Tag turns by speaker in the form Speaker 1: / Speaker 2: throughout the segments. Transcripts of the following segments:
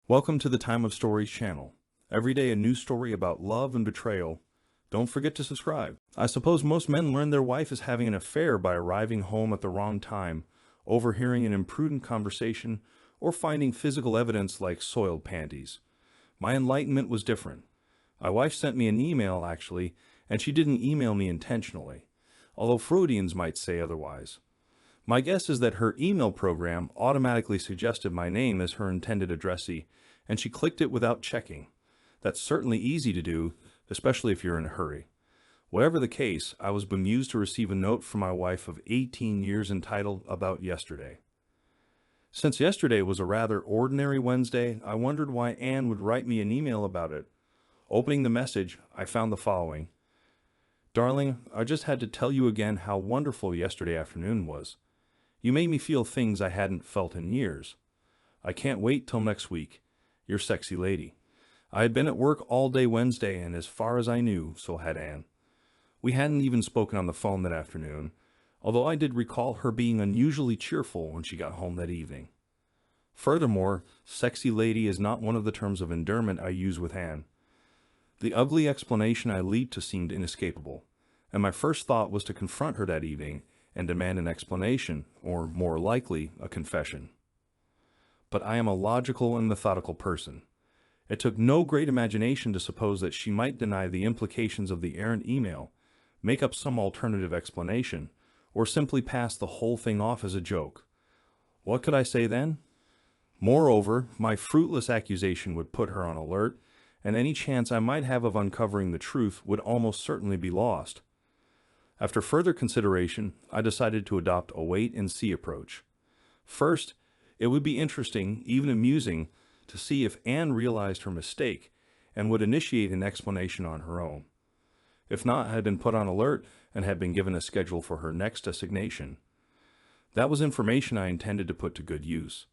Speaker 1: Welcome to the Time of Stories channel. Every day a new story about love and betrayal. Don't forget to subscribe. I suppose most men learn their wife is having an affair by arriving home at the wrong time, overhearing an imprudent conversation, or finding physical evidence like soiled panties. My enlightenment was different. My wife sent me an email, actually, and she didn't email me intentionally, although Freudians might say otherwise. My guess is that her email program automatically suggested my name as her intended addressee, and she clicked it without checking. That's certainly easy to do, especially if you're in a hurry. Whatever the case, I was bemused to receive a note from my wife of 18 years entitled "About Yesterday." Since yesterday was a rather ordinary Wednesday, I wondered why Anne would write me an email about it. Opening the message, I found the following. "Darling, I just had to tell you again how wonderful yesterday afternoon was. You made me feel things I hadn't felt in years. I can't wait till next week. Your sexy lady." I had been at work all day Wednesday, and as far as I knew, so had Anne. We hadn't even spoken on the phone that afternoon, although I did recall her being unusually cheerful when she got home that evening. Furthermore, sexy lady is not one of the terms of endearment I use with Anne. The ugly explanation I leaped to seemed inescapable, and my first thought was to confront her that evening and demand an explanation, or more likely, a confession. But I am a logical and methodical person. It took no great imagination to suppose that she might deny the implications of the errant email, make up some alternative explanation, or simply pass the whole thing off as a joke. What could I say then? Moreover, my fruitless accusation would put her on alert, and any chance I might have of uncovering the truth would almost certainly be lost. After further consideration, I decided to adopt a wait-and-see approach. First, it would be interesting, even amusing, to see if Anne realized her mistake and would initiate an explanation on her own. If not, I had been put on alert and had been given a schedule for her next assignation. That was information I intended to put to good use.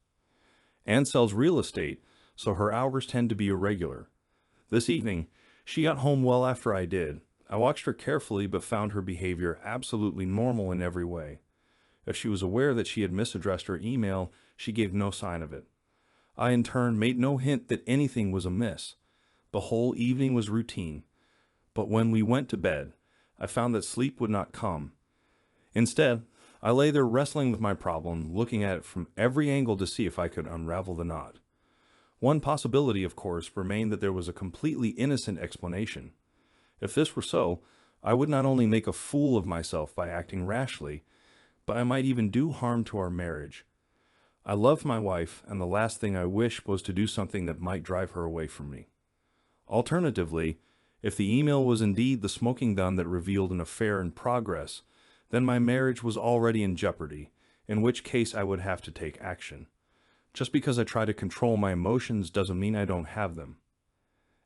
Speaker 1: Anne sells real estate, so her hours tend to be irregular. This evening, she got home well after I did. I watched her carefully but found her behavior absolutely normal in every way. If she was aware that she had misaddressed her email, she gave no sign of it. I, in turn, made no hint that anything was amiss. The whole evening was routine. But when we went to bed, I found that sleep would not come. Instead, I lay there wrestling with my problem, looking at it from every angle to see if I could unravel the knot. One possibility, of course, remained that there was a completely innocent explanation. If this were so, I would not only make a fool of myself by acting rashly, but I might even do harm to our marriage. I loved my wife, and the last thing I wished was to do something that might drive her away from me. Alternatively, if the email was indeed the smoking gun that revealed an affair in progress, then my marriage was already in jeopardy, in which case I would have to take action. Just because I try to control my emotions doesn't mean I don't have them.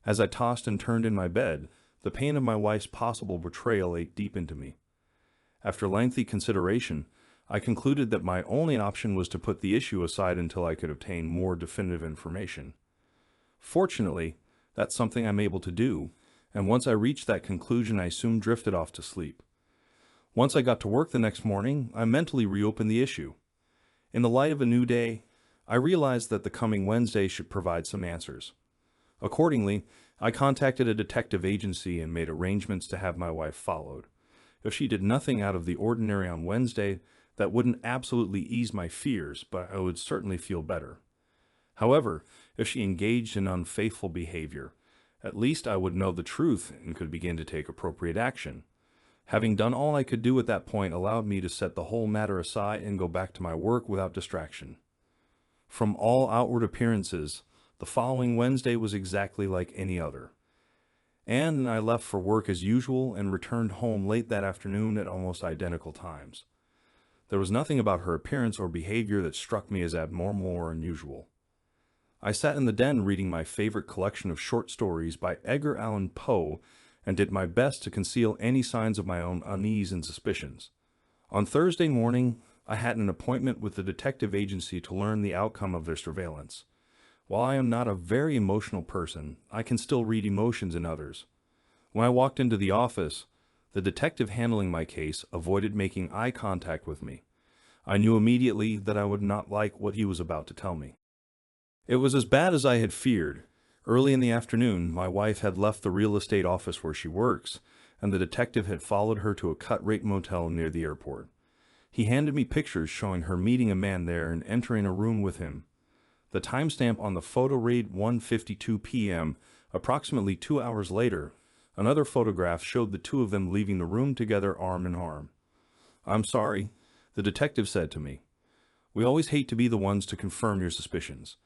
Speaker 1: As I tossed and turned in my bed, the pain of my wife's possible betrayal ate deep into me. After lengthy consideration, I concluded that my only option was to put the issue aside until I could obtain more definitive information. Fortunately, that's something I'm able to do, and once I reached that conclusion, I soon drifted off to sleep. Once I got to work the next morning, I mentally reopened the issue. In the light of a new day, I realized that the coming Wednesday should provide some answers. Accordingly, I contacted a detective agency and made arrangements to have my wife followed. If she did nothing out of the ordinary on Wednesday, that wouldn't absolutely ease my fears, but I would certainly feel better. However, if she engaged in unfaithful behavior, at least I would know the truth and could begin to take appropriate action. Having done all I could do at that point allowed me to set the whole matter aside and go back to my work without distraction. From all outward appearances, the following Wednesday was exactly like any other. Anne and I left for work as usual and returned home late that afternoon at almost identical times. There was nothing about her appearance or behavior that struck me as abnormal or unusual. I sat in the den reading my favorite collection of short stories by Edgar Allan Poe and did my best to conceal any signs of my own unease and suspicions. On Thursday morning, I had an appointment with the detective agency to learn the outcome of their surveillance. While I am not a very emotional person, I can still read emotions in others. When I walked into the office, the detective handling my case avoided making eye contact with me. I knew immediately that I would not like what he was about to tell me. It was as bad as I had feared. Early in the afternoon, my wife had left the real estate office where she works, and the detective had followed her to a cut-rate motel near the airport. He handed me pictures showing her meeting a man there and entering a room with him. The timestamp on the photo read 1:52 p.m. Approximately 2 hours later, another photograph showed the two of them leaving the room together arm in arm. "I'm sorry," the detective said to me. "We always hate to be the ones to confirm your suspicions.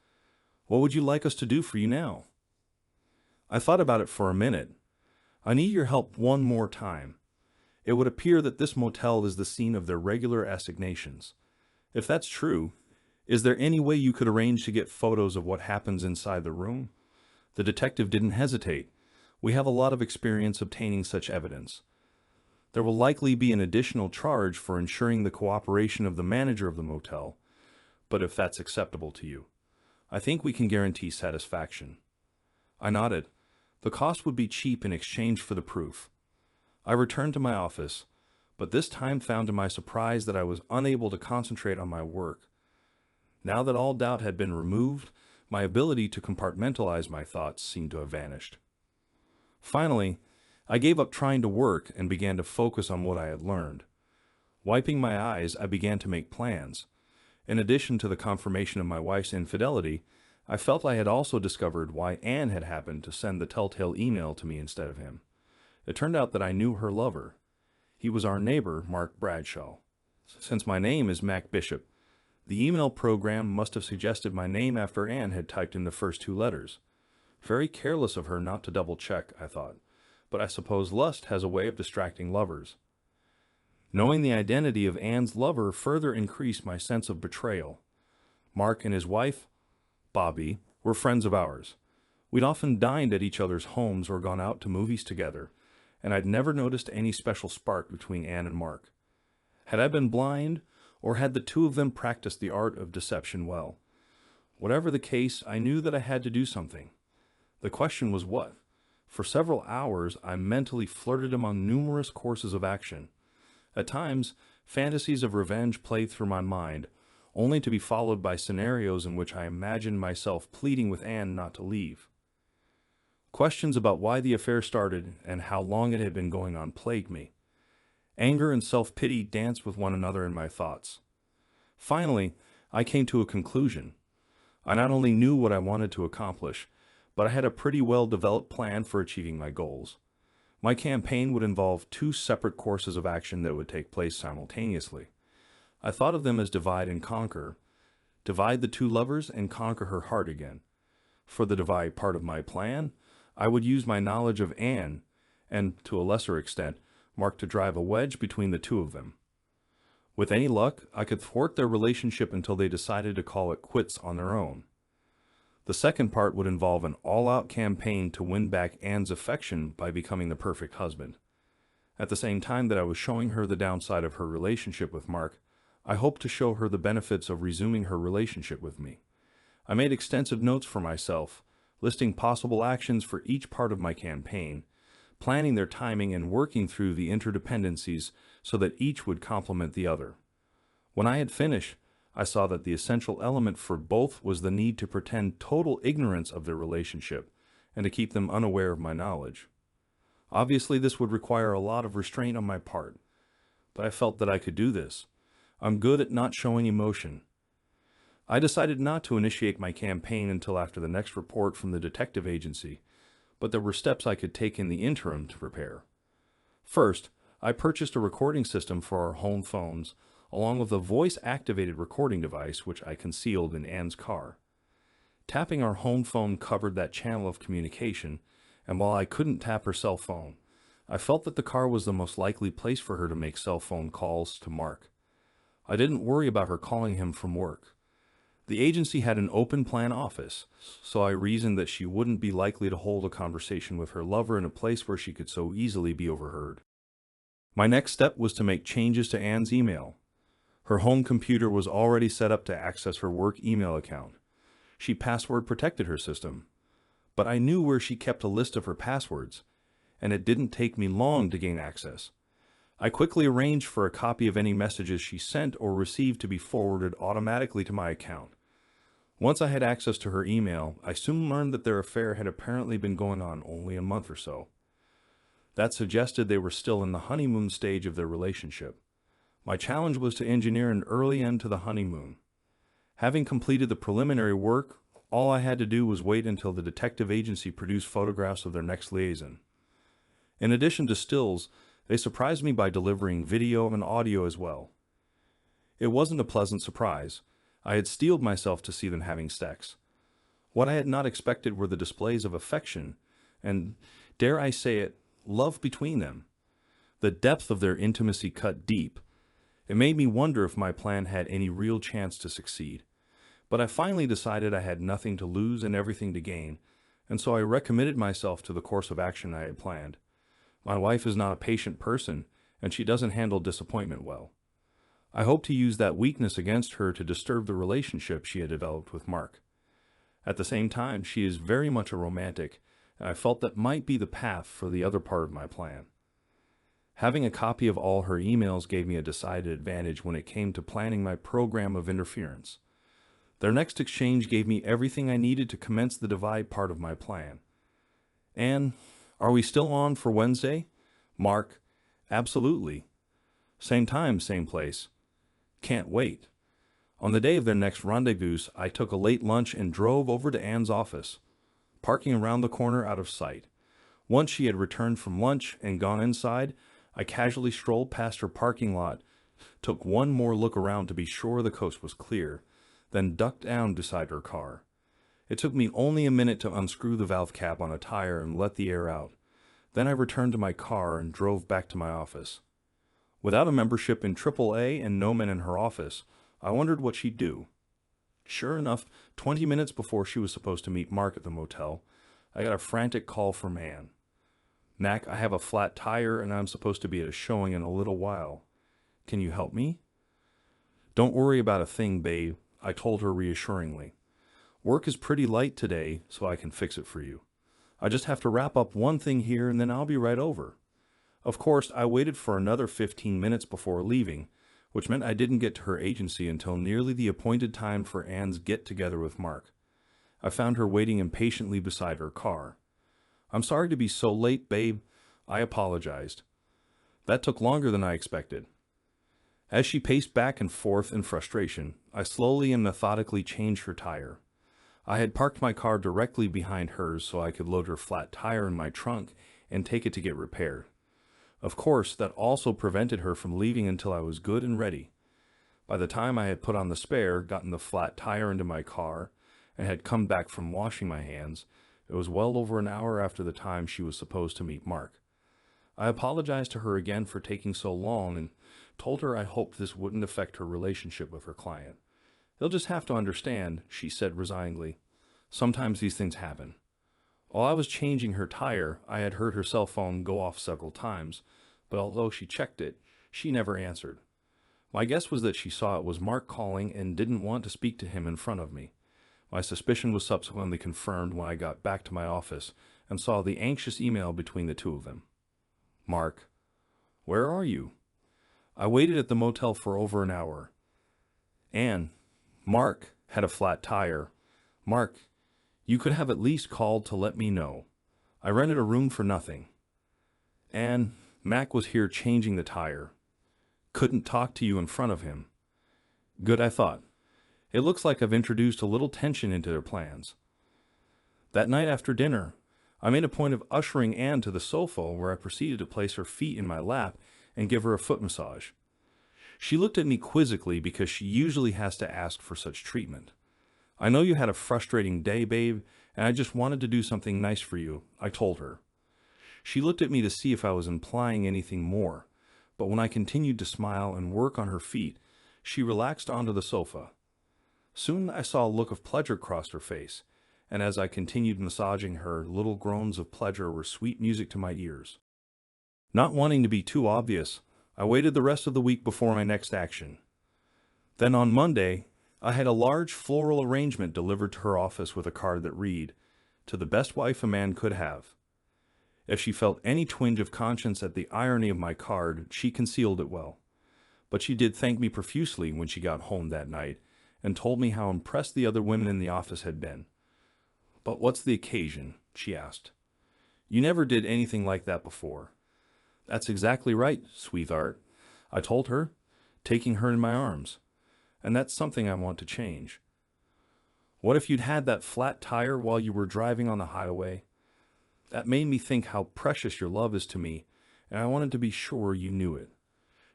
Speaker 1: What would you like us to do for you now?" I thought about it for a minute. "I need your help one more time. It would appear that this motel is the scene of their regular assignations. If that's true, is there any way you could arrange to get photos of what happens inside the room?" The detective didn't hesitate. "We have a lot of experience obtaining such evidence. There will likely be an additional charge for ensuring the cooperation of the manager of the motel, but if that's acceptable to you, I think we can guarantee satisfaction." I nodded. The cost would be cheap in exchange for the proof. I returned to my office, but this time found to my surprise that I was unable to concentrate on my work. Now that all doubt had been removed, my ability to compartmentalize my thoughts seemed to have vanished. Finally, I gave up trying to work and began to focus on what I had learned. Wiping my eyes, I began to make plans. In addition to the confirmation of my wife's infidelity, I felt I had also discovered why Anne had happened to send the telltale email to me instead of him. It turned out that I knew her lover. He was our neighbor, Mark Bradshaw. Since my name is Mac Bishop, the email program must have suggested my name after Anne had typed in the first two letters. Very careless of her not to double-check, I thought, but I suppose lust has a way of distracting lovers. Knowing the identity of Anne's lover further increased my sense of betrayal. Mark and his wife, Bobby, were friends of ours. We'd often dined at each other's homes or gone out to movies together, and I'd never noticed any special spark between Anne and Mark. Had I been blind, or had the two of them practiced the art of deception well? Whatever the case, I knew that I had to do something. The question was what? For several hours, I mentally flirted among numerous courses of action. At times, fantasies of revenge played through my mind, only to be followed by scenarios in which I imagined myself pleading with Anne not to leave. Questions about why the affair started and how long it had been going on plagued me. Anger and self-pity danced with one another in my thoughts. Finally, I came to a conclusion. I not only knew what I wanted to accomplish, but I had a pretty well-developed plan for achieving my goals. My campaign would involve two separate courses of action that would take place simultaneously. I thought of them as divide and conquer. Divide the two lovers and conquer her heart again. For the divide part of my plan, I would use my knowledge of Anne, and, to a lesser extent, Mark to drive a wedge between the two of them. With any luck, I could thwart their relationship until they decided to call it quits on their own. The second part would involve an all-out campaign to win back Anne's affection by becoming the perfect husband. At the same time that I was showing her the downside of her relationship with Mark, I hoped to show her the benefits of resuming her relationship with me. I made extensive notes for myself, listing possible actions for each part of my campaign, planning their timing and working through the interdependencies so that each would complement the other. When I had finished, I saw that the essential element for both was the need to pretend total ignorance of their relationship and to keep them unaware of my knowledge. Obviously, this would require a lot of restraint on my part, but I felt that I could do this. I'm good at not showing emotion. I decided not to initiate my campaign until after the next report from the detective agency, but there were steps I could take in the interim to prepare. First, I purchased a recording system for our home phones, along with a voice-activated recording device which I concealed in Anne's car. Tapping our home phone covered that channel of communication, and while I couldn't tap her cell phone, I felt that the car was the most likely place for her to make cell phone calls to Mark. I didn't worry about her calling him from work. The agency had an open-plan office, so I reasoned that she wouldn't be likely to hold a conversation with her lover in a place where she could so easily be overheard. My next step was to make changes to Anne's email. Her home computer was already set up to access her work email account. She password protected her system, but I knew where she kept a list of her passwords, and it didn't take me long to gain access. I quickly arranged for a copy of any messages she sent or received to be forwarded automatically to my account. Once I had access to her email, I soon learned that their affair had apparently been going on only a month or so. That suggested they were still in the honeymoon stage of their relationship. My challenge was to engineer an early end to the honeymoon. Having completed the preliminary work, all I had to do was wait until the detective agency produced photographs of their next liaison. In addition to stills, they surprised me by delivering video and audio as well. It wasn't a pleasant surprise. I had steeled myself to see them having sex. What I had not expected were the displays of affection and, dare I say it, love between them. The depth of their intimacy cut deep. It made me wonder if my plan had any real chance to succeed. But I finally decided I had nothing to lose and everything to gain, and so I recommitted myself to the course of action I had planned. My wife is not a patient person, and she doesn't handle disappointment well. I hoped to use that weakness against her to disturb the relationship she had developed with Mark. At the same time, she is very much a romantic, and I felt that might be the path for the other part of my plan. Having a copy of all her emails gave me a decided advantage when it came to planning my program of interference. Their next exchange gave me everything I needed to commence the divide part of my plan. Anne, are we still on for Wednesday? Mark, absolutely. Same time, same place. Can't wait. On the day of their next rendezvous, I took a late lunch and drove over to Anne's office, parking around the corner out of sight. Once she had returned from lunch and gone inside, I casually strolled past her parking lot, took one more look around to be sure the coast was clear, then ducked down beside her car. It took me only a minute to unscrew the valve cap on a tire and let the air out. Then I returned to my car and drove back to my office. Without a membership in AAA and no men in her office, I wondered what she'd do. Sure enough, 20 minutes before she was supposed to meet Mark at the motel, I got a frantic call from Anne. Mac, I have a flat tire and I'm supposed to be at a showing in a little while. Can you help me? Don't worry about a thing, babe, I told her reassuringly. Work is pretty light today, so I can fix it for you. I just have to wrap up one thing here and then I'll be right over. Of course, I waited for another 15 minutes before leaving, which meant I didn't get to her agency until nearly the appointed time for Anne's get-together with Mark. I found her waiting impatiently beside her car. I'm sorry to be so late, babe. I apologized. That took longer than I expected. As she paced back and forth in frustration, I slowly and methodically changed her tire. I had parked my car directly behind hers so I could load her flat tire in my trunk and take it to get repaired. Of course, that also prevented her from leaving until I was good and ready. By the time I had put on the spare, gotten the flat tire into my car, and had come back from washing my hands, it was well over an hour after the time she was supposed to meet Mark. I apologized to her again for taking so long and told her I hoped this wouldn't affect her relationship with her client. They'll just have to understand, she said resignedly. Sometimes these things happen. While I was changing her tire, I had heard her cell phone go off several times, but although she checked it, she never answered. My guess was that she saw it was Mark calling and didn't want to speak to him in front of me. My suspicion was subsequently confirmed when I got back to my office and saw the anxious email between the two of them. Mark, where are you? I waited at the motel for over an hour. Anne, Mark had a flat tire. Mark, you could have at least called to let me know. I rented a room for nothing. Anne, Mac was here changing the tire. Couldn't talk to you in front of him. Good, I thought. It looks like I've introduced a little tension into their plans. That night after dinner, I made a point of ushering Anne to the sofa where I proceeded to place her feet in my lap and give her a foot massage. She looked at me quizzically because she usually has to ask for such treatment. I know you had a frustrating day, babe, and I just wanted to do something nice for you, I told her. She looked at me to see if I was implying anything more, but when I continued to smile and work on her feet, she relaxed onto the sofa. Soon I saw a look of pleasure cross her face, and as I continued massaging her, little groans of pleasure were sweet music to my ears. Not wanting to be too obvious, I waited the rest of the week before my next action. Then on Monday, I had a large floral arrangement delivered to her office with a card that read, "To the best wife a man could have." If she felt any twinge of conscience at the irony of my card, she concealed it well. But she did thank me profusely when she got home that night, and told me how impressed the other women in the office had been. "But what's the occasion?" she asked. "You never did anything like that before." "That's exactly right, sweetheart," I told her, taking her in my arms. "And that's something I want to change." "What if you'd had that flat tire while you were driving on the highway?" "That made me think how precious your love is to me, and I wanted to be sure you knew it."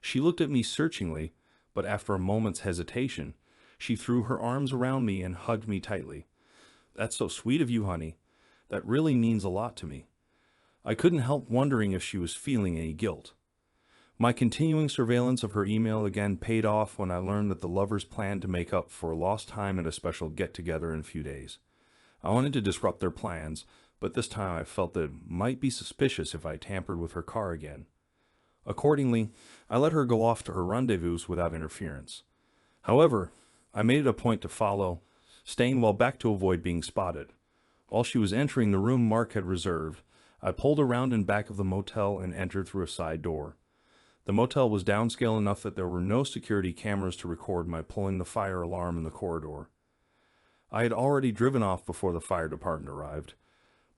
Speaker 1: She looked at me searchingly, but after a moment's hesitation, she threw her arms around me and hugged me tightly. "That's so sweet of you, honey. That really means a lot to me." I couldn't help wondering if she was feeling any guilt. My continuing surveillance of her email again paid off when I learned that the lovers planned to make up for lost time at a special get-together in a few days. I wanted to disrupt their plans, but this time I felt that it might be suspicious if I tampered with her car again. Accordingly, I let her go off to her rendezvous without interference. However, I made it a point to follow, staying well back to avoid being spotted. While she was entering the room Mark had reserved, I pulled around in back of the motel and entered through a side door. The motel was downscale enough that there were no security cameras to record my pulling the fire alarm in the corridor. I had already driven off before the fire department arrived,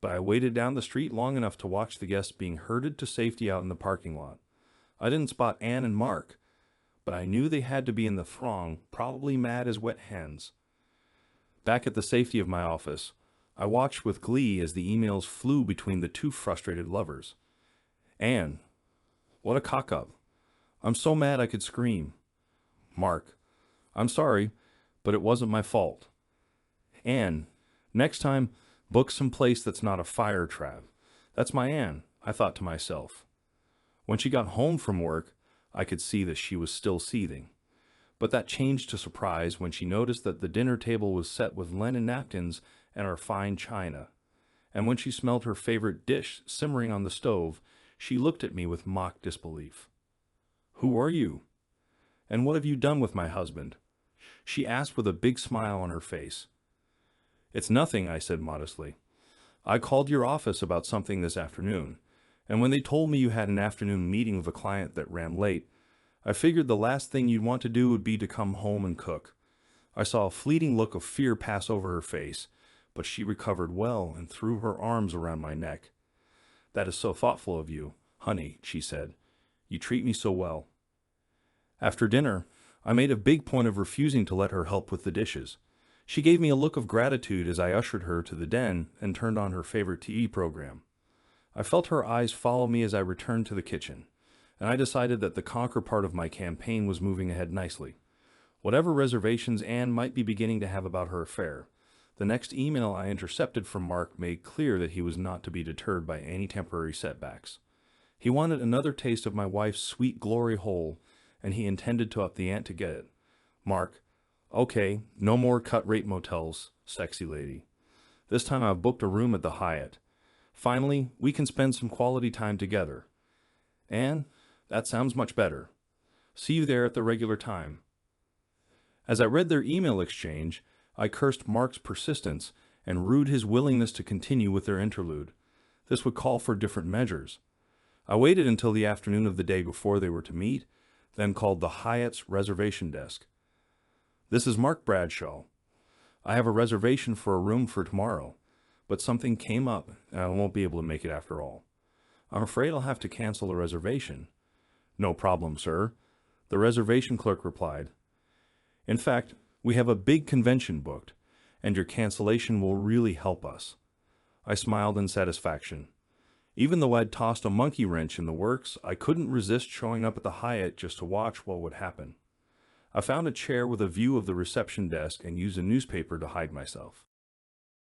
Speaker 1: but I waited down the street long enough to watch the guests being herded to safety out in the parking lot. I didn't spot Anne and Mark, but I knew they had to be in the throng, probably mad as wet hens. Back at the safety of my office, I watched with glee as the emails flew between the two frustrated lovers. "Anne, what a cock-up. I'm so mad I could scream." "Mark, I'm sorry, but it wasn't my fault." "Anne, next time, book some place that's not a fire trap." That's my Anne, I thought to myself. When she got home from work, I could see that she was still seething. But that changed to surprise when she noticed that the dinner table was set with linen napkins and our fine china. And when she smelled her favorite dish simmering on the stove, she looked at me with mock disbelief. "Who are you? And what have you done with my husband?" she asked with a big smile on her face. "It's nothing," I said modestly. "I called your office about something this afternoon, and when they told me you had an afternoon meeting with a client that ran late, I figured the last thing you'd want to do would be to come home and cook." I saw a fleeting look of fear pass over her face, but she recovered well and threw her arms around my neck. "That is so thoughtful of you, honey," she said. "You treat me so well." After dinner, I made a big point of refusing to let her help with the dishes. She gave me a look of gratitude as I ushered her to the den and turned on her favorite TV program. I felt her eyes follow me as I returned to the kitchen, and I decided that the conquer part of my campaign was moving ahead nicely. Whatever reservations Anne might be beginning to have about her affair, the next email I intercepted from Mark made clear that he was not to be deterred by any temporary setbacks. He wanted another taste of my wife's sweet glory hole, and he intended to up the ante to get it. "Mark, okay, no more cut-rate motels, sexy lady. This time I've booked a room at the Hyatt. Finally, we can spend some quality time together." "Anne, that sounds much better. See you there at the regular time." As I read their email exchange, I cursed Mark's persistence and rued his willingness to continue with their interlude. This would call for different measures. I waited until the afternoon of the day before they were to meet, then called the Hyatt's reservation desk. "This is Mark Bradshaw. I have a reservation for a room for tomorrow, but something came up and I won't be able to make it after all. I'm afraid I'll have to cancel the reservation." "No problem, sir," the reservation clerk replied. "In fact, we have a big convention booked, and your cancellation will really help us." I smiled in satisfaction. Even though I'd tossed a monkey wrench in the works, I couldn't resist showing up at the Hyatt just to watch what would happen. I found a chair with a view of the reception desk and used a newspaper to hide myself.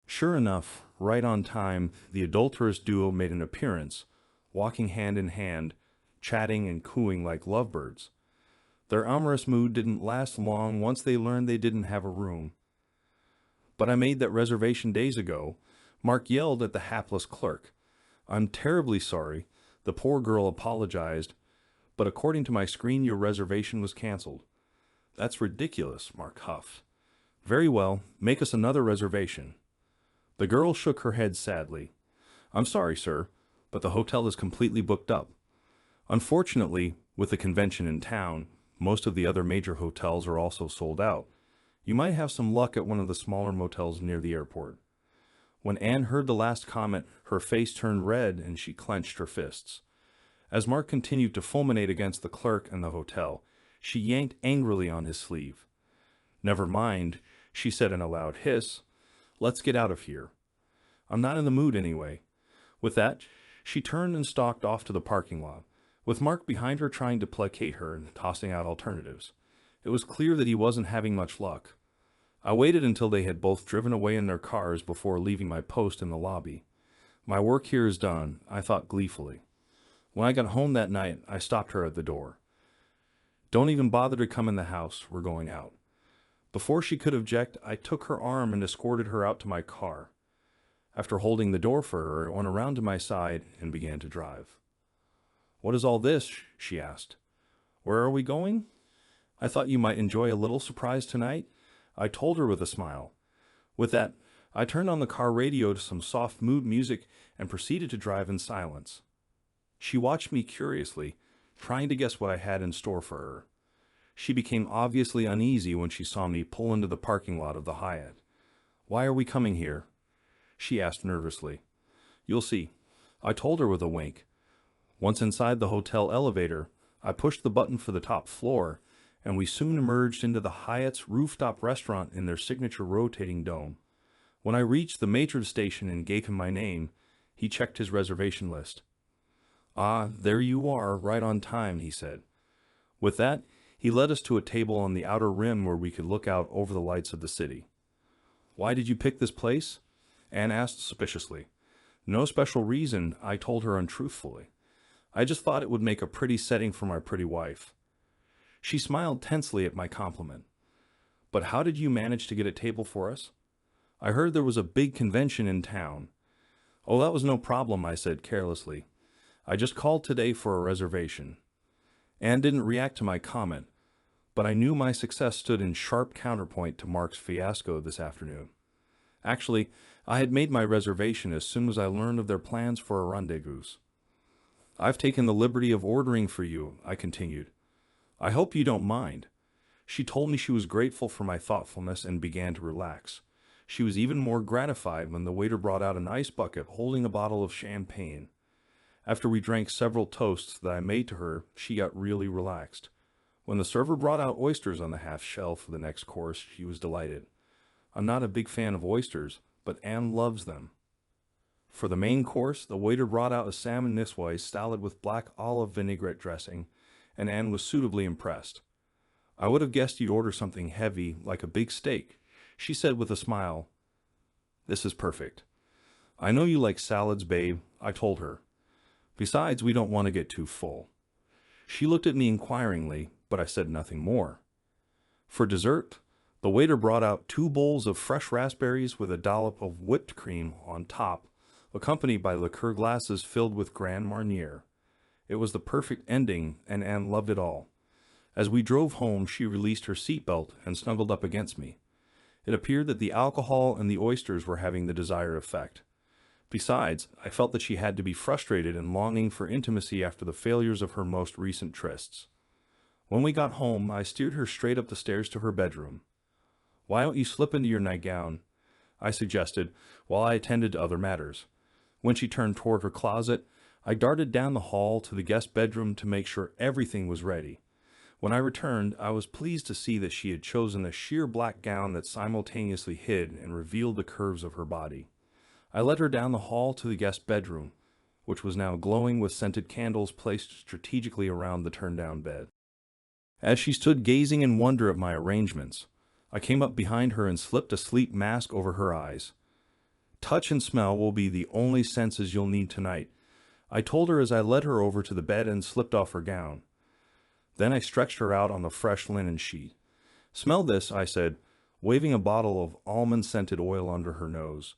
Speaker 1: Sure enough, right on time, the adulterous duo made an appearance, walking hand in hand, chatting and cooing like lovebirds. Their amorous mood didn't last long once they learned they didn't have a room. "But I made that reservation days ago," Mark yelled at the hapless clerk. "I'm terribly sorry." The poor girl apologized, "but according to my screen, your reservation was canceled." "That's ridiculous," Mark huffed. "Very well, make us another reservation." The girl shook her head sadly. "I'm sorry, sir, but the hotel is completely booked up. Unfortunately, with the convention in town, most of the other major hotels are also sold out, You might have some luck at one of the smaller motels near the airport." When Anne heard the last comment, her face turned red and she clenched her fists. As Mark continued to fulminate against the clerk in the hotel, she yanked angrily on his sleeve. "Never mind," she said in a loud hiss. "Let's get out of here. I'm not in the mood anyway." With that, she turned and stalked off to the parking lot, with Mark behind her trying to placate her and tossing out alternatives. It was clear that he wasn't having much luck. I waited until they had both driven away in their cars before leaving my post in the lobby. My work here is done, I thought gleefully. When I got home that night, I stopped her at the door. "Don't even bother to come in the house, we're going out." Before she could object, I took her arm and escorted her out to my car. After holding the door for her, I went around to my side and began to drive. "What is all this?" she asked. "Where are we going?" "I thought you might enjoy a little surprise tonight," I told her with a smile. With that, I turned on the car radio to some soft mood music and proceeded to drive in silence. She watched me curiously, trying to guess what I had in store for her. She became obviously uneasy when she saw me pull into the parking lot of the Hyatt. "Why are we coming here?" she asked nervously. "You'll see," I told her with a wink. Once inside the hotel elevator, I pushed the button for the top floor, and we soon emerged into the Hyatt's rooftop restaurant in their signature rotating dome. When I reached the matron station and gave him my name, he checked his reservation list. "Ah, there you are, right on time," he said. With that, he led us to a table on the outer rim where we could look out over the lights of the city. "Why did you pick this place?" Anne asked suspiciously. "No special reason," I told her untruthfully. "I just thought it would make a pretty setting for my pretty wife." She smiled tensely at my compliment. "But how did you manage to get a table for us?" "I heard there was a big convention in town." "Oh, that was no problem," I said carelessly. "I just called today for a reservation." Anne didn't react to my comment, but I knew my success stood in sharp counterpoint to Mark's fiasco this afternoon. Actually, I had made my reservation as soon as I learned of their plans for a rendezvous. "I've taken the liberty of ordering for you," I continued. "I hope you don't mind." She told me she was grateful for my thoughtfulness and began to relax. She was even more gratified when the waiter brought out an ice bucket holding a bottle of champagne. After we drank several toasts that I made to her, she got really relaxed. When the server brought out oysters on the half shell for the next course, she was delighted. I'm not a big fan of oysters, but Anne loves them. For the main course, the waiter brought out a salmon niswais salad with black olive vinaigrette dressing, and Anne was suitably impressed. "I would have guessed you'd order something heavy, like a big steak," she said with a smile. "This is perfect." "I know you like salads, babe," I told her. "Besides, we don't want to get too full." She looked at me inquiringly, but I said nothing more. For dessert, the waiter brought out 2 bowls of fresh raspberries with a dollop of whipped cream on top, accompanied by liqueur glasses filled with Grand Marnier. It was the perfect ending, and Anne loved it all. As we drove home, she released her seatbelt and snuggled up against me. It appeared that the alcohol and the oysters were having the desired effect. Besides, I felt that she had to be frustrated and longing for intimacy after the failures of her most recent trysts. When we got home, I steered her straight up the stairs to her bedroom. "Why don't you slip into your nightgown?" I suggested, while I attended to other matters. When she turned toward her closet, I darted down the hall to the guest bedroom to make sure everything was ready. When I returned, I was pleased to see that she had chosen a sheer black gown that simultaneously hid and revealed the curves of her body. I led her down the hall to the guest bedroom, which was now glowing with scented candles placed strategically around the turned-down bed. As she stood gazing in wonder at my arrangements, I came up behind her and slipped a sleep mask over her eyes. "Touch and smell will be the only senses you'll need tonight," I told her as I led her over to the bed and slipped off her gown. Then I stretched her out on the fresh linen sheet. "Smell this," I said, waving a bottle of almond-scented oil under her nose.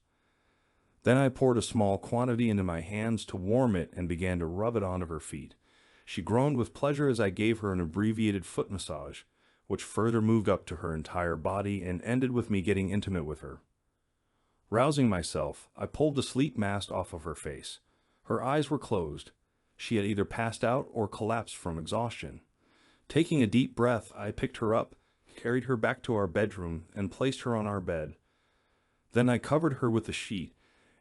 Speaker 1: Then I poured a small quantity into my hands to warm it and began to rub it onto her feet. She groaned with pleasure as I gave her an abbreviated foot massage, which further moved up to her entire body and ended with me getting intimate with her. Rousing myself, I pulled the sleep mask off of her face. Her eyes were closed. She had either passed out or collapsed from exhaustion. Taking a deep breath, I picked her up, carried her back to our bedroom, and placed her on our bed. Then I covered her with a sheet,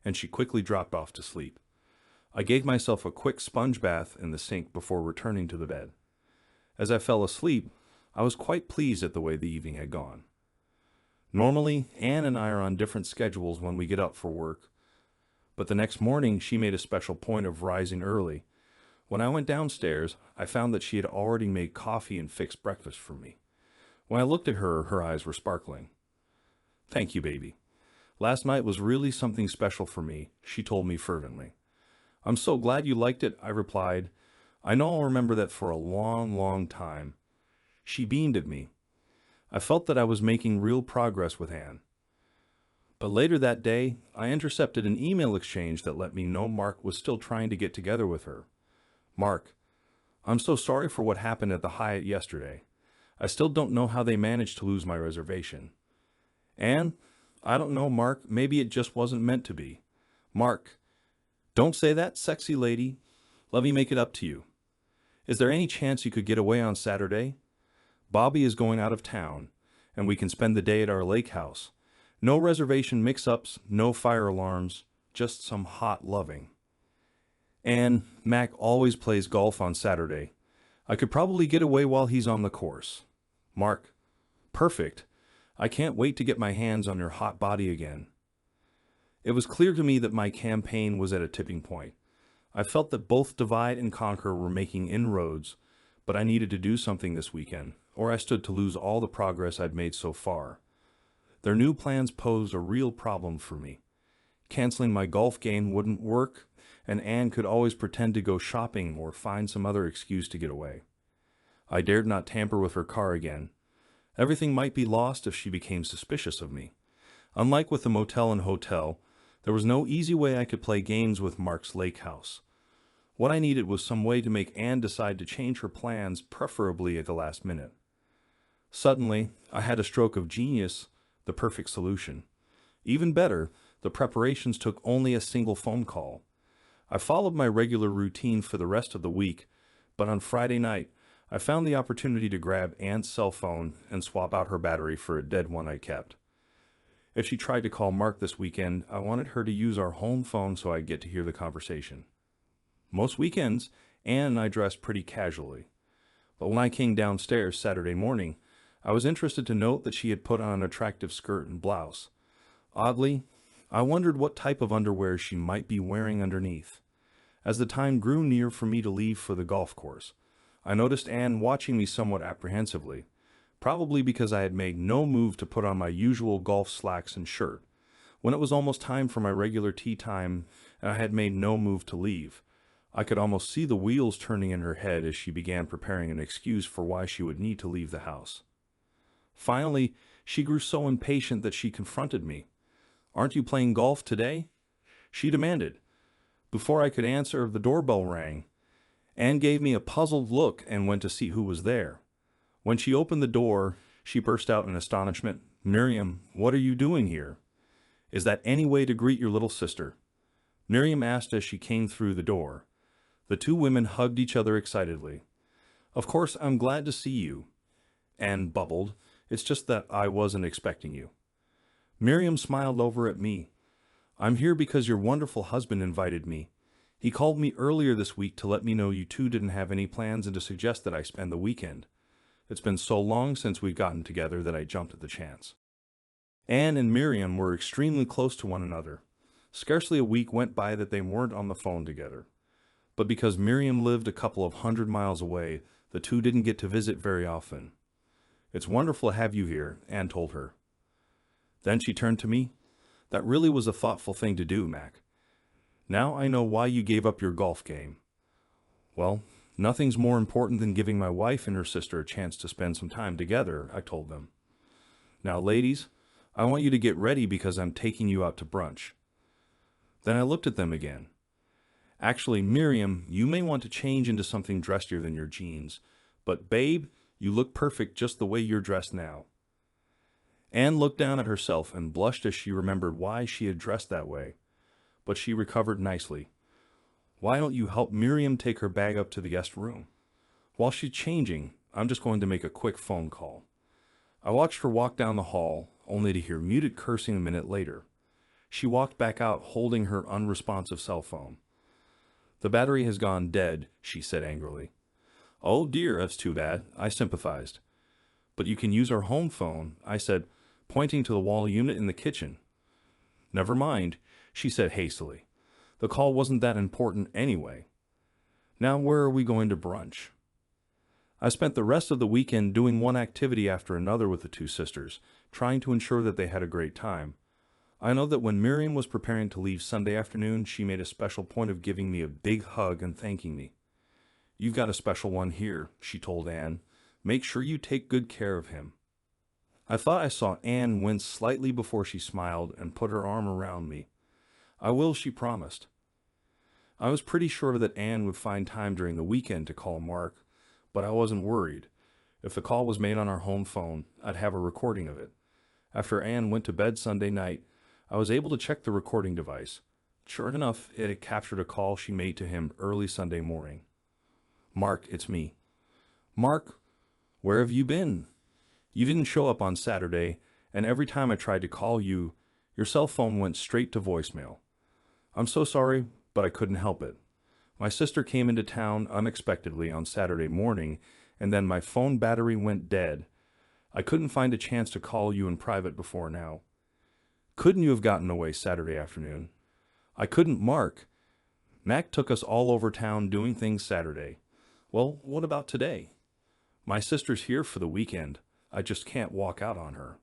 Speaker 1: and she quickly dropped off to sleep. I gave myself a quick sponge bath in the sink before returning to the bed. As I fell asleep, I was quite pleased at the way the evening had gone. Normally, Anne and I are on different schedules when we get up for work, but the next morning she made a special point of rising early. When I went downstairs, I found that she had already made coffee and fixed breakfast for me. When I looked at her, her eyes were sparkling. "Thank you, baby. Last night was really something special for me," she told me fervently. "I'm so glad you liked it," I replied. "I know I'll remember that for a long, long time." She beamed at me. I felt that I was making real progress with Anne. But later that day, I intercepted an email exchange that let me know Mark was still trying to get together with her. "Mark, I'm so sorry for what happened at the Hyatt yesterday. I still don't know how they managed to lose my reservation. Anne, I don't know, Mark, maybe it just wasn't meant to be. Mark, don't say that, sexy lady. Let me make it up to you. Is there any chance you could get away on Saturday? Bobby is going out of town, and we can spend the day at our lake house. No reservation mix-ups, no fire alarms, just some hot loving. And Mac always plays golf on Saturday. I could probably get away while he's on the course. Mark, perfect. I can't wait to get my hands on your hot body again." It was clear to me that my campaign was at a tipping point. I felt that both Divide and Conquer were making inroads, but I needed to do something this weekend, or I stood to lose all the progress I'd made so far. Their new plans posed a real problem for me. Canceling my golf game wouldn't work, and Anne could always pretend to go shopping or find some other excuse to get away. I dared not tamper with her car again. Everything might be lost if she became suspicious of me. Unlike with the motel and hotel, there was no easy way I could play games with Mark's lake house. What I needed was some way to make Anne decide to change her plans, preferably at the last minute. Suddenly, I had a stroke of genius, the perfect solution. Even better, the preparations took only a single phone call. I followed my regular routine for the rest of the week, but on Friday night, I found the opportunity to grab Anne's cell phone and swap out her battery for a dead one I kept. If she tried to call Mark this weekend, I wanted her to use our home phone so I'd get to hear the conversation. Most weekends, Anne and I dressed pretty casually. But when I came downstairs Saturday morning, I was interested to note that she had put on an attractive skirt and blouse. Oddly, I wondered what type of underwear she might be wearing underneath. As the time grew near for me to leave for the golf course, I noticed Anne watching me somewhat apprehensively, probably because I had made no move to put on my usual golf slacks and shirt. When it was almost time for my regular tea time and I had made no move to leave, I could almost see the wheels turning in her head as she began preparing an excuse for why she would need to leave the house. Finally, she grew so impatient that she confronted me. "Aren't you playing golf today?" she demanded. Before I could answer, the doorbell rang. Anne gave me a puzzled look and went to see who was there. When she opened the door, she burst out in astonishment. "Miriam, what are you doing here? Is that any way to greet your little sister?" Miriam asked as she came through the door. The two women hugged each other excitedly. "Of course, I'm glad to see you," Anne bubbled. "It's just that I wasn't expecting you." Miriam smiled over at me. "I'm here because your wonderful husband invited me. He called me earlier this week to let me know you two didn't have any plans and to suggest that I spend the weekend. It's been so long since we've gotten together that I jumped at the chance." Anne and Miriam were extremely close to one another. Scarcely a week went by that they weren't on the phone together. But because Miriam lived a couple of 100 miles away, the two didn't get to visit very often. "It's wonderful to have you here," Anne told her. Then she turned to me. "That really was a thoughtful thing to do, Mac. Now I know why you gave up your golf game." "Well, nothing's more important than giving my wife and her sister a chance to spend some time together," I told them. "Now, ladies, I want you to get ready because I'm taking you out to brunch." Then I looked at them again. "Actually, Miriam, you may want to change into something dressier than your jeans, but babe, you look perfect just the way you're dressed now." Anne looked down at herself and blushed as she remembered why she had dressed that way. But she recovered nicely. "Why don't you help Miriam take her bag up to the guest room? While she's changing, I'm just going to make a quick phone call." I watched her walk down the hall, only to hear muted cursing a minute later. She walked back out holding her unresponsive cell phone. "The battery has gone dead," she said angrily. "Oh dear, that's too bad," I sympathized. "But you can use our home phone," I said, pointing to the wall unit in the kitchen. "Never mind," she said hastily. "The call wasn't that important anyway. Now where are we going to brunch?" I spent the rest of the weekend doing one activity after another with the two sisters, trying to ensure that they had a great time. I know that when Miriam was preparing to leave Sunday afternoon, she made a special point of giving me a big hug and thanking me. "You've got a special one here," she told Anne. "Make sure you take good care of him." I thought I saw Anne wince slightly before she smiled and put her arm around me. "I will," she promised. I was pretty sure that Anne would find time during the weekend to call Mark, but I wasn't worried. If the call was made on our home phone, I'd have a recording of it. After Anne went to bed Sunday night, I was able to check the recording device. Sure enough, it had captured a call she made to him early Sunday morning. "Mark, it's me." "Mark, where have you been? You didn't show up on Saturday, and every time I tried to call you, your cell phone went straight to voicemail. I'm so sorry, but I couldn't help it. My sister came into town unexpectedly on Saturday morning, and then my phone battery went dead. I couldn't find a chance to call you in private before now. Couldn't you have gotten away Saturday afternoon?" "I couldn't, Mark. Mac took us all over town doing things Saturday." "Well, what about today?" "My sister's here for the weekend. I just can't walk out on her.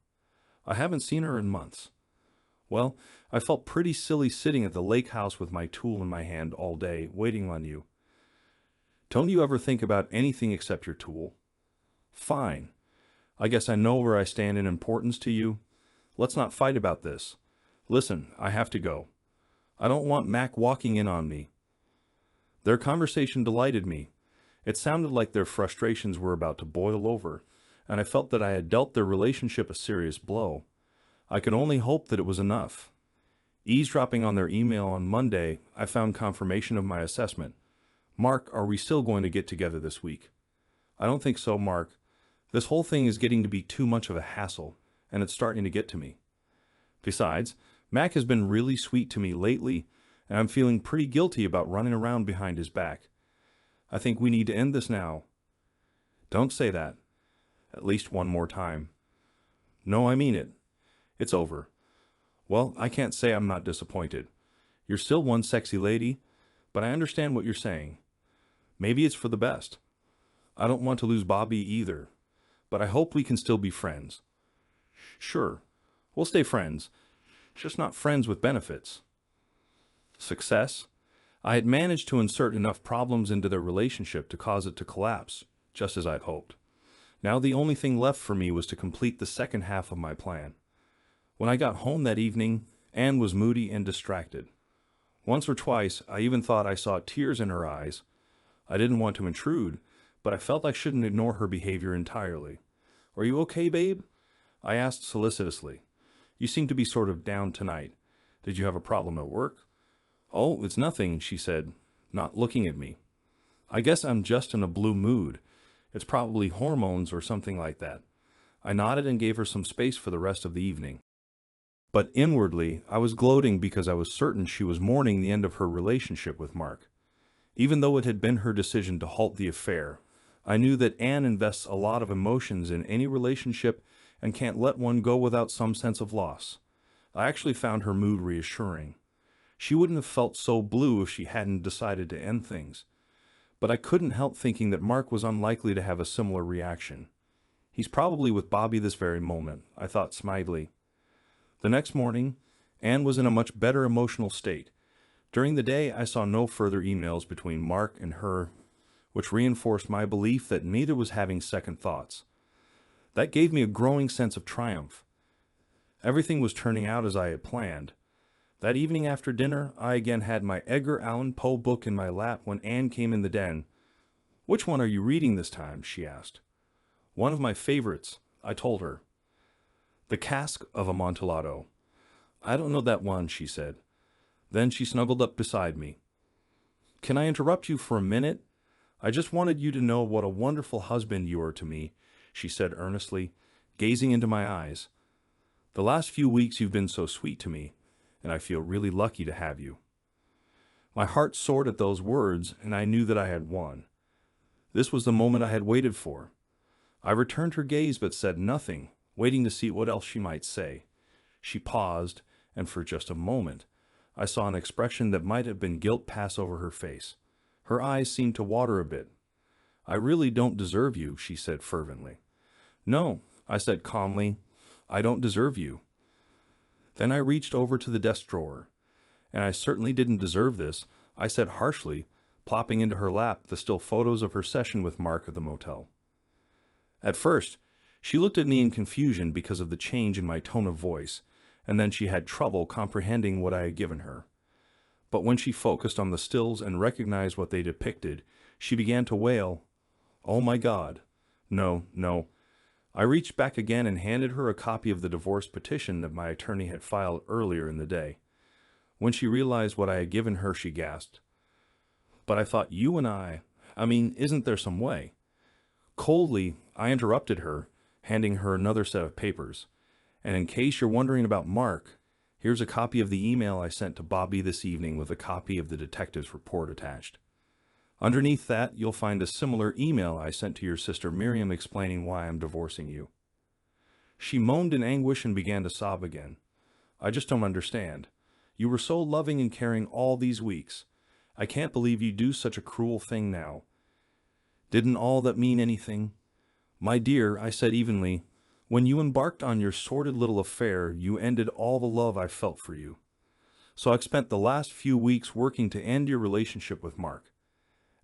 Speaker 1: I haven't seen her in months." "Well, I felt pretty silly sitting at the lake house with my tool in my hand all day, waiting on you." "Don't you ever think about anything except your tool?" "Fine. I guess I know where I stand in importance to you. Let's not fight about this. Listen, I have to go. I don't want Mac walking in on me." Their conversation delighted me. It sounded like their frustrations were about to boil over, and I felt that I had dealt their relationship a serious blow. I could only hope that it was enough. Eavesdropping on their email on Monday, I found confirmation of my assessment. "Mark, are we still going to get together this week?" "I don't think so, Mark. This whole thing is getting to be too much of a hassle, and it's starting to get to me. Besides, Mac has been really sweet to me lately, and I'm feeling pretty guilty about running around behind his back. I think we need to end this now." "Don't say that. At least one more time." "No, I mean it. It's over." "Well, I can't say I'm not disappointed. You're still one sexy lady, but I understand what you're saying. Maybe it's for the best. I don't want to lose Bobby either, but I hope we can still be friends." "Sure, we'll stay friends, just not friends with benefits." Success? I had managed to insert enough problems into their relationship to cause it to collapse, just as I'd hoped. Now the only thing left for me was to complete the second half of my plan. When I got home that evening, Anne was moody and distracted. Once or twice, I even thought I saw tears in her eyes. I didn't want to intrude, but I felt I shouldn't ignore her behavior entirely. "Are you okay, babe?" I asked solicitously. "You seem to be sort of down tonight. Did you have a problem at work?" "Oh, it's nothing," she said, not looking at me. "I guess I'm just in a blue mood. It's probably hormones or something like that." I nodded and gave her some space for the rest of the evening. But inwardly, I was gloating because I was certain she was mourning the end of her relationship with Mark. Even though it had been her decision to halt the affair, I knew that Anne invests a lot of emotions in any relationship and can't let one go without some sense of loss. I actually found her mood reassuring. She wouldn't have felt so blue if she hadn't decided to end things. But I couldn't help thinking that Mark was unlikely to have a similar reaction. "He's probably with Bobby this very moment," I thought smilingly. The next morning, Anne was in a much better emotional state. During the day, I saw no further emails between Mark and her, which reinforced my belief that neither was having second thoughts. That gave me a growing sense of triumph. Everything was turning out as I had planned. That evening after dinner, I again had my Edgar Allan Poe book in my lap when Anne came in the den. "Which one are you reading this time?" she asked. "One of my favorites," I told her. "The Cask of Amontillado." "I don't know that one," she said. Then she snuggled up beside me. "Can I interrupt you for a minute? I just wanted you to know what a wonderful husband you are to me," she said earnestly, gazing into my eyes. "The last few weeks you've been so sweet to me, and I feel really lucky to have you." My heart soared at those words, and I knew that I had won. This was the moment I had waited for. I returned her gaze but said nothing, waiting to see what else she might say. She paused, and for just a moment, I saw an expression that might have been guilt pass over her face. Her eyes seemed to water a bit. "I really don't deserve you," she said fervently. "No," I said calmly, "I don't deserve you." Then I reached over to the desk drawer. "And I certainly didn't deserve this," I said harshly, plopping into her lap the still photos of her session with Mark at the motel. At first, she looked at me in confusion because of the change in my tone of voice, and then she had trouble comprehending what I had given her. But when she focused on the stills and recognized what they depicted, she began to wail, "Oh my God. No, no." I reached back again and handed her a copy of the divorce petition that my attorney had filed earlier in the day. When she realized what I had given her, she gasped, "But I thought you and I mean, isn't there some way?" Coldly, I interrupted her, handing her another set of papers. "And in case you're wondering about Mark, here's a copy of the email I sent to Bobby this evening with a copy of the detective's report attached. Underneath that, you'll find a similar email I sent to your sister Miriam explaining why I'm divorcing you." She moaned in anguish and began to sob again. "I just don't understand. You were so loving and caring all these weeks. I can't believe you do such a cruel thing now. Didn't all that mean anything?" "My dear," I said evenly, "when you embarked on your sordid little affair, you ended all the love I felt for you. So I've spent the last few weeks working to end your relationship with Mark.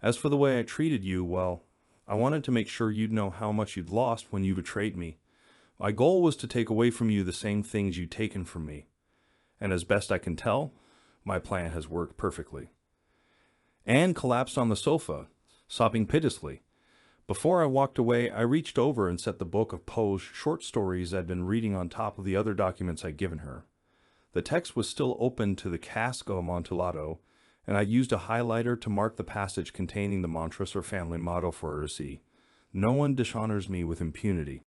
Speaker 1: As for the way I treated you, well, I wanted to make sure you'd know how much you'd lost when you betrayed me. My goal was to take away from you the same things you'd taken from me. And as best I can tell, my plan has worked perfectly." Anne collapsed on the sofa, sobbing piteously. Before I walked away, I reached over and set the book of Poe's short stories I'd been reading on top of the other documents I'd given her. The text was still open to the cask of Amontillado, and I used a highlighter to mark the passage containing the Montressor family motto for her to see: "No one dishonors me with impunity."